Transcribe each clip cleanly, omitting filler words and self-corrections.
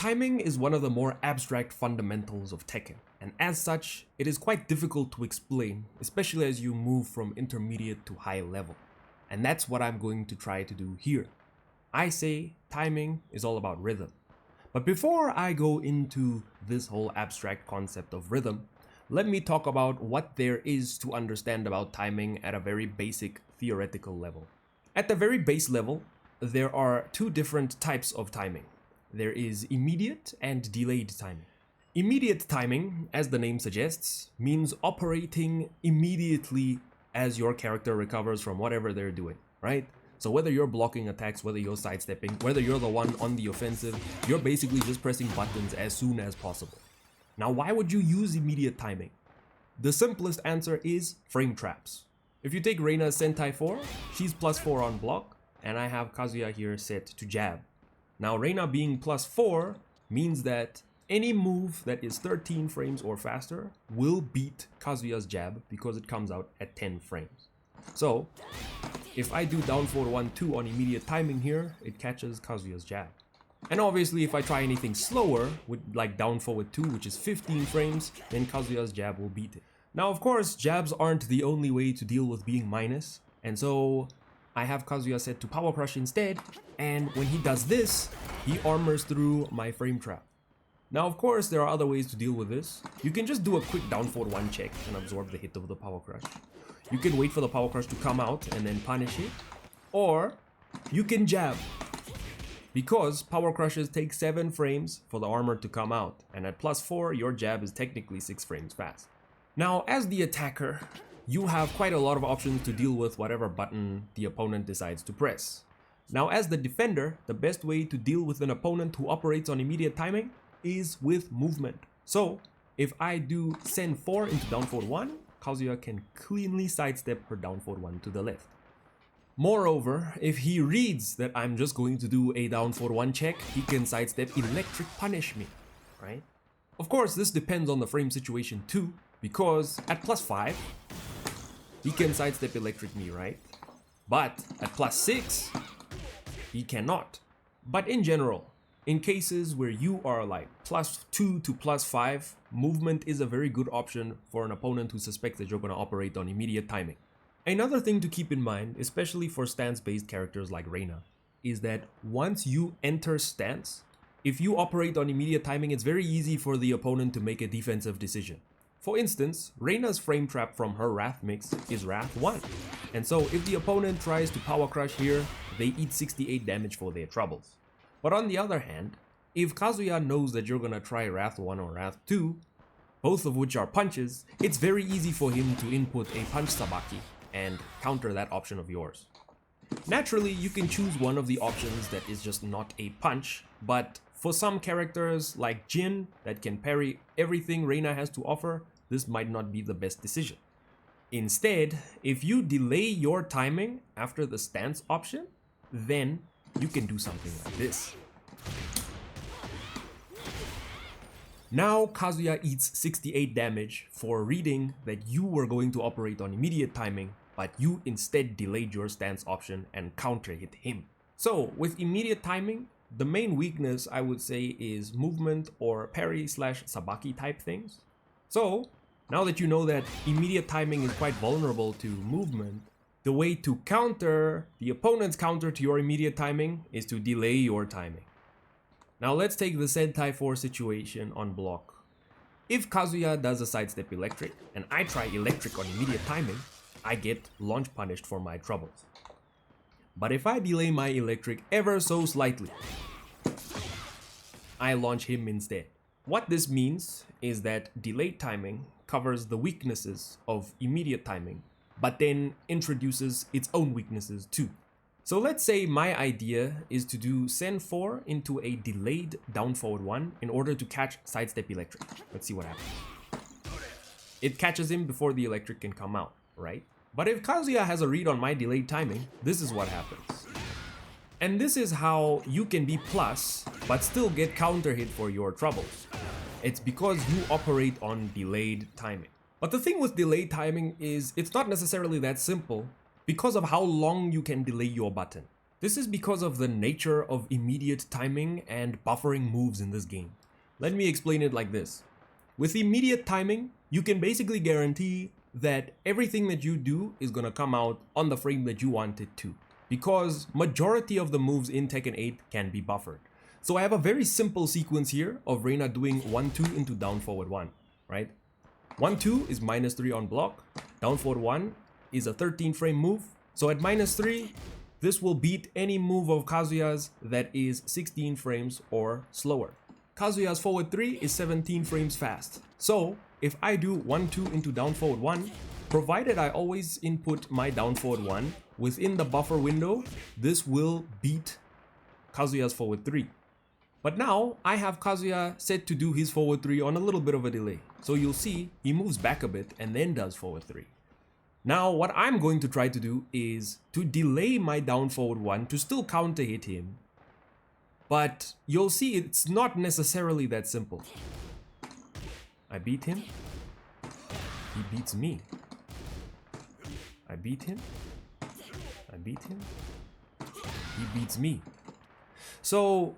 Timing is one of the more abstract fundamentals of Tekken, and as such, it is quite difficult to explain, especially as you move from intermediate to high level. And that's what I'm going to try to do here. I say timing is all about rhythm. But before I go into this whole abstract concept of rhythm, let me talk about what there is to understand about timing at a very basic theoretical level. At the very base level, there are two different types of timing. There is immediate and delayed timing. Immediate timing, as the name suggests, means operating immediately as your character recovers from whatever they're doing, right? So whether you're blocking attacks, whether you're sidestepping, whether you're the one on the offensive, you're basically just pressing buttons as soon as possible. Now, why would you use immediate timing? The simplest answer is frame traps. If you take Reina's Sentai 4, she's +4 on block, and I have Kazuya here set to jab. Now, Reina being +4 means that any move that is 13 frames or faster will beat Kazuya's jab because it comes out at 10 frames. So, if I do down forward 1-2 on immediate timing here, it catches Kazuya's jab. And obviously, if I try anything slower, with like down forward 2, which is 15 frames, then Kazuya's jab will beat it. Now, of course, jabs aren't the only way to deal with being minus, and so I have Kazuya set to Power Crush instead, and when he does this, he armors through my frame trap. Now, of course, there are other ways to deal with this. You can just do a quick down forward 1 check and absorb the hit of the Power Crush. You can wait for the Power Crush to come out and then punish it, or you can jab. Because Power Crushes take 7 frames for the armor to come out, and at +4, your jab is technically 6 frames fast. Now, as the attacker, you have quite a lot of options to deal with whatever button the opponent decides to press. Now, as the defender, the best way to deal with an opponent who operates on immediate timing is with movement. So, if I do send 4 into down forward 1, Kazuya can cleanly sidestep her down forward 1 to the left. Moreover, if he reads that I'm just going to do a down forward 1 check, he can sidestep electric punish me, right? Of course, this depends on the frame situation too, because at +5, he can sidestep electric me, right? But at +6, he cannot. But in general, in cases where you are like +2 to +5, movement is a very good option for an opponent who suspects that you're going to operate on immediate timing. Another thing to keep in mind, especially for stance-based characters like Reina, is that once you enter stance, if you operate on immediate timing, it's very easy for the opponent to make a defensive decision. For instance, Reina's frame trap from her Wrath mix is Wrath 1. And so if the opponent tries to Power Crush here, they eat 68 damage for their troubles. But on the other hand, if Kazuya knows that you're gonna try Wrath 1 or Wrath 2, both of which are punches, it's very easy for him to input a punch sabaki and counter that option of yours. Naturally, you can choose one of the options that is just not a punch, but for some characters like Jin that can parry everything Reina has to offer, this might not be the best decision. Instead, if you delay your timing after the stance option, then you can do something like this. Now Kazuya eats 68 damage for reading that you were going to operate on immediate timing, but you instead delayed your stance option and counter hit him. So with immediate timing, the main weakness I would say is movement or parry/sabaki type things. So now that you know that immediate timing is quite vulnerable to movement, the way to counter the opponent's counter to your immediate timing is to delay your timing. Now let's take the Sentai 4 situation on block. If Kazuya does a sidestep electric and I try electric on immediate timing, I get launch punished for my troubles. But if I delay my electric ever so slightly, I launch him instead. What this means is that delayed timing covers the weaknesses of immediate timing, but then introduces its own weaknesses too. So let's say my idea is to do send 4 into a delayed down forward 1 in order to catch sidestep electric. Let's see what happens. It catches him before the electric can come out, right? But if Kazuya has a read on my delayed timing, this is what happens. And this is how you can be plus, but still get counter hit for your troubles. It's because you operate on delayed timing. But the thing with delayed timing is it's not necessarily that simple because of how long you can delay your button. This is because of the nature of immediate timing and buffering moves in this game. Let me explain it like this. With immediate timing, you can basically guarantee that everything that you do is gonna come out on the frame that you want it to, because majority of the moves in Tekken 8 can be buffered. So I have a very simple sequence here of Reina doing 1-2 into down forward 1, right? 1-2 is -3 on block, down forward 1 is a 13 frame move, so at -3, this will beat any move of Kazuya's that is 16 frames or slower. Kazuya's forward 3 is 17 frames fast. So if I do 1-2 into down forward 1, provided I always input my down forward 1 within the buffer window, this will beat Kazuya's forward 3. But now I have Kazuya set to do his forward 3 on a little bit of a delay. So you'll see he moves back a bit and then does forward 3. Now what I'm going to try to do is to delay my down forward 1 to still counter hit him. But you'll see it's not necessarily that simple. I beat him. He beats me. I beat him. I beat him. He beats me. So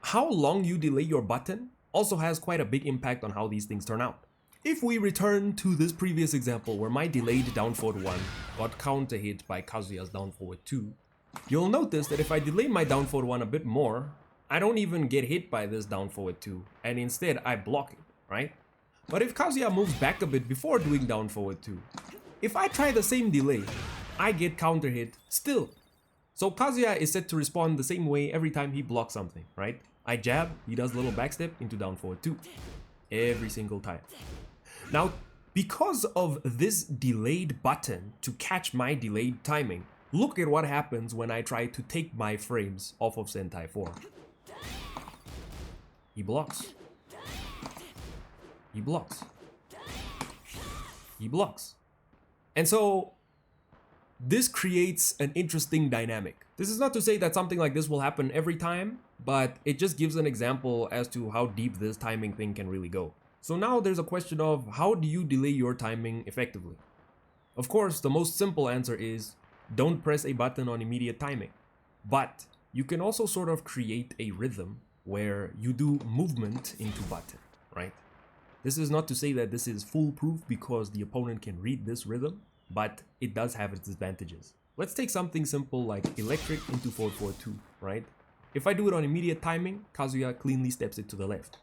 how long you delay your button also has quite a big impact on how these things turn out. If we return to this previous example where my delayed down forward 1 got counter hit by Kazuya's down forward 2, you'll notice that if I delay my down forward 1 a bit more, I don't even get hit by this down forward 2, and instead I block it, right? But if Kazuya moves back a bit before doing down forward 2, if I try the same delay, I get counter hit still. So Kazuya is set to respond the same way every time he blocks something, right? I jab, he does a little backstep into down forward 2. Every single time. Now, because of this delayed button to catch my delayed timing, look at what happens when I try to take my frames off of Sentai 4. He blocks. He blocks. He blocks. And so this creates an interesting dynamic. This is not to say that something like this will happen every time, but it just gives an example as to how deep this timing thing can really go. So now there's a question of how do you delay your timing effectively? Of course, the most simple answer is don't press a button on immediate timing. But you can also sort of create a rhythm where you do movement into button, right? This is not to say that this is foolproof because the opponent can read this rhythm, but it does have its advantages. Let's take something simple like electric into 4-4-2, right? If I do it on immediate timing, Kazuya cleanly steps it to the left.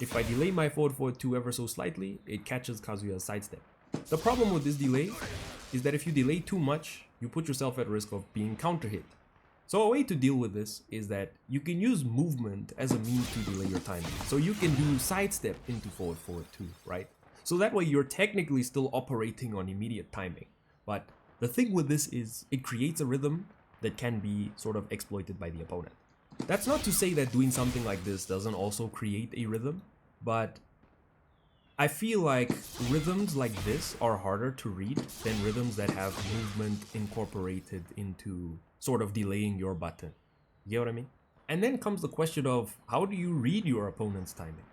If I delay my 4-4-2 ever so slightly, it catches Kazuya's sidestep. The problem with this delay is that if you delay too much, you put yourself at risk of being counter hit. So a way to deal with this is that you can use movement as a means to delay your timing. So you can do sidestep into 4-4-2, right? So that way you're technically still operating on immediate timing. But the thing with this is it creates a rhythm that can be sort of exploited by the opponent. That's not to say that doing something like this doesn't also create a rhythm, but I feel like rhythms like this are harder to read than rhythms that have movement incorporated into sort of delaying your button. You get what I mean? And then comes the question of how do you read your opponent's timing?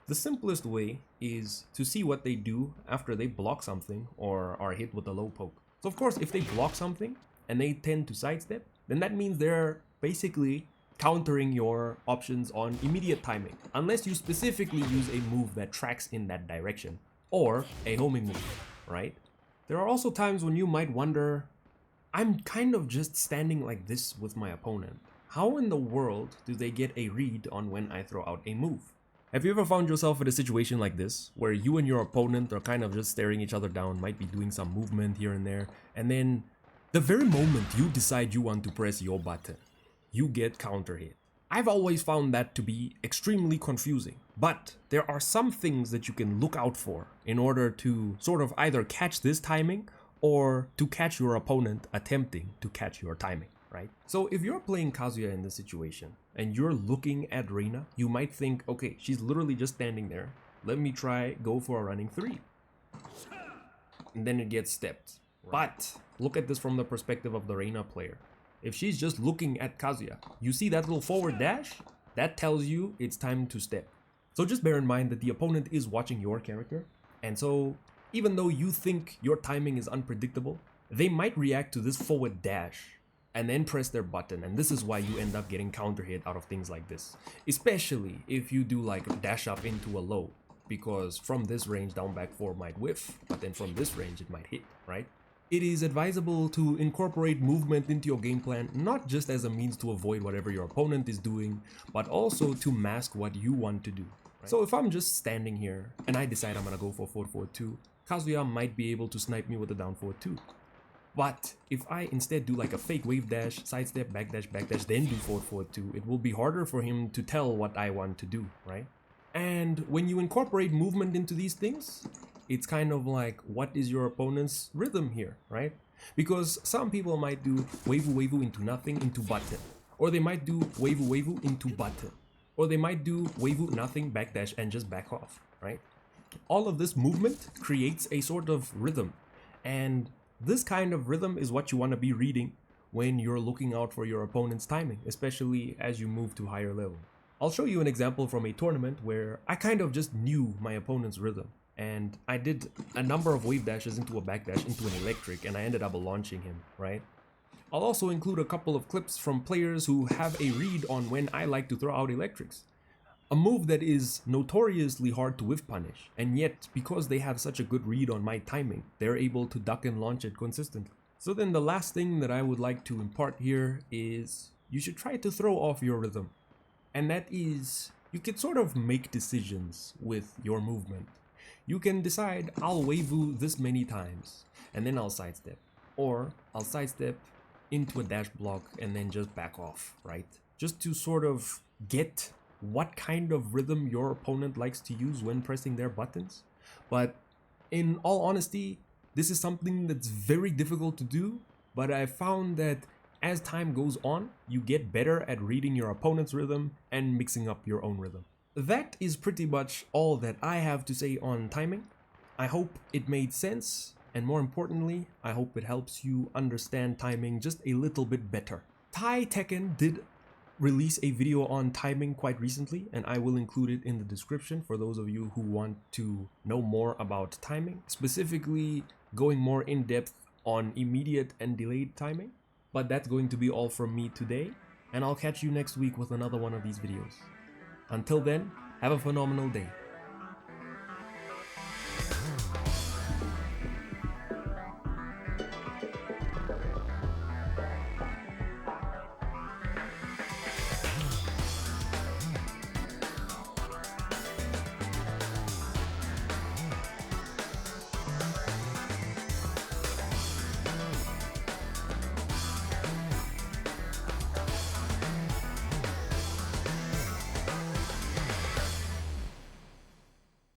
The simplest way is to see what they do after they block something or are hit with a low poke. So of course, if they block something and they tend to sidestep, then that means they're basically countering your options on immediate timing, unless you specifically use a move that tracks in that direction, or a homing move, right? There are also times when you might wonder, I'm kind of just standing like this with my opponent. How in the world do they get a read on when I throw out a move? Have you ever found yourself in a situation like this, where you and your opponent are kind of just staring each other down, might be doing some movement here and there, and then the very moment you decide you want to press your button, you get counter hit. I've always found that to be extremely confusing, but there are some things that you can look out for in order to sort of either catch this timing or to catch your opponent attempting to catch your timing, right? So if you're playing Kazuya in this situation and you're looking at Reina, you might think, okay, she's literally just standing there. Let me try go for a running 3. And then it gets stepped. But look at this from the perspective of the Reina player. If she's just looking at Kazuya, you see that little forward dash? That tells you it's time to step. So just bear in mind that the opponent is watching your character. And so even though you think your timing is unpredictable, they might react to this forward dash and then press their button, and this is why you end up getting counter hit out of things like this, especially if you do like dash up into a low, because from this range down back 4 might whiff, but then from this range it might hit, right? It is advisable to incorporate movement into your game plan, not just as a means to avoid whatever your opponent is doing, but also to mask what you want to do. Right? So if I'm just standing here and I decide I'm gonna go for forward forward 2, Kazuya might be able to snipe me with a down forward 2. But if I instead do like a fake wave dash, sidestep, backdash, then do forward forward 2, it will be harder for him to tell what I want to do, right? And when you incorporate movement into these things, it's kind of like, what is your opponent's rhythm here, right? Because some people might do wavu wavu into nothing into button, or they might do wavu wavu into button, or they might do wavu nothing backdash and just back off, right? All of this movement creates a sort of rhythm, and this kind of rhythm is what you want to be reading when you're looking out for your opponent's timing, especially as you move to higher level. I'll show you an example from a tournament where I kind of just knew my opponent's rhythm, and I did a number of wave dashes into a backdash into an electric, and I ended up launching him, right? I'll also include a couple of clips from players who have a read on when I like to throw out electrics. A move that is notoriously hard to whiff punish, and yet because they have such a good read on my timing, they're able to duck and launch it consistently. So then the last thing that I would like to impart here is you should try to throw off your rhythm. And that is, you can sort of make decisions with your movement. You can decide, I'll wavu this many times, and then I'll sidestep. Or I'll sidestep into a dash block and then just back off, right? Just to sort of get what kind of rhythm your opponent likes to use when pressing their buttons. But in all honesty, this is something that's very difficult to do, but I found that as time goes on, you get better at reading your opponent's rhythm and mixing up your own rhythm. That is pretty much all that I have to say on timing. I hope it made sense, and more importantly, I hope it helps you understand timing just a little bit better. Tekken did release a video on timing quite recently, and I will include it in the description for those of you who want to know more about timing, specifically going more in depth on immediate and delayed timing. But that's going to be all from me today, and I'll catch you next week with another one of these videos. Until then, have a phenomenal day.